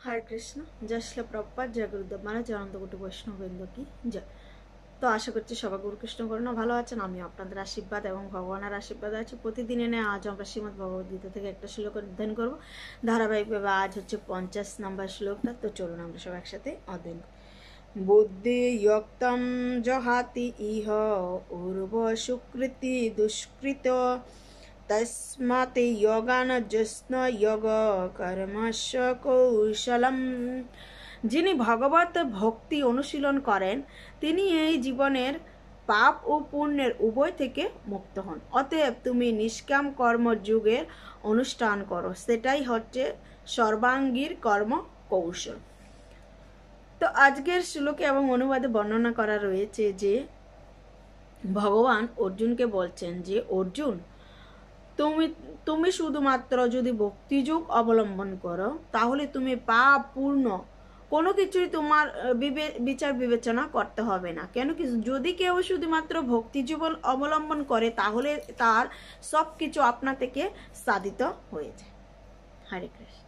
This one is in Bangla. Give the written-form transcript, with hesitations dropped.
हरे कृष्ण जय श्री प्रभुपाद जय गुरुदेव महाराज अनंतकोटि वैष्णवबृंद की जय। तो आशा करছি সবাই গুরুকৃষ্ণ করুণা ভালো আছেন। আমি আপনাদের আশীর্বাদ এবং ভগবানের আশীর্বাদ আছে। প্রতিদিনে নেয় আজ আমরা শ্রীমদ্ ভগবদ্গীতা থেকে একটা শ্লোক অধ্যয়ন করব ধারাবাহিকভাবে। আজ হচ্ছে 50 নম্বর শ্লোকটা। তো চলুন আমরা সব একসাথে অধ্যয়ন করি। বুদ্ধি যুক্তম জহাতি ইহ উর্ব সুকৃতি দুষ্কৃত তস্মাৎ যোগান জস্ন যোগ কর্মস্য কৌশলম। যিনি ভগবত ভক্তি অনুশীলন করেন তিনি এই জীবনের পাপ ও পুণ্যের উভয় থেকে মুক্ত হন। অতএব তুমি নিষ্কাম কর্মযুগের অনুষ্ঠান করো, সেটাই হচ্ছে সর্বাঙ্গীর কর্ম কৌশল। তো আজকের শ্লোকে এবং অনুবাদে বর্ণনা করা রয়েছে যে ভগবান অর্জুনকে বলছেন যে অর্জুন, তুমি শুধুমাত্র যদি ভক্তিযোগ অবলম্বন করো তাহলে তুমি পাপ পূর্ণ কোনো কিছুই তোমার বিচার বিবেচনা করতে হবে না। কেন কি, যদি কেউ শুধুমাত্র ভক্তিযোগ অবলম্বন করে তাহলে তার সব কিছু আপনা থেকে সাধিত হয়ে যায়। হরে কৃষ্ণ।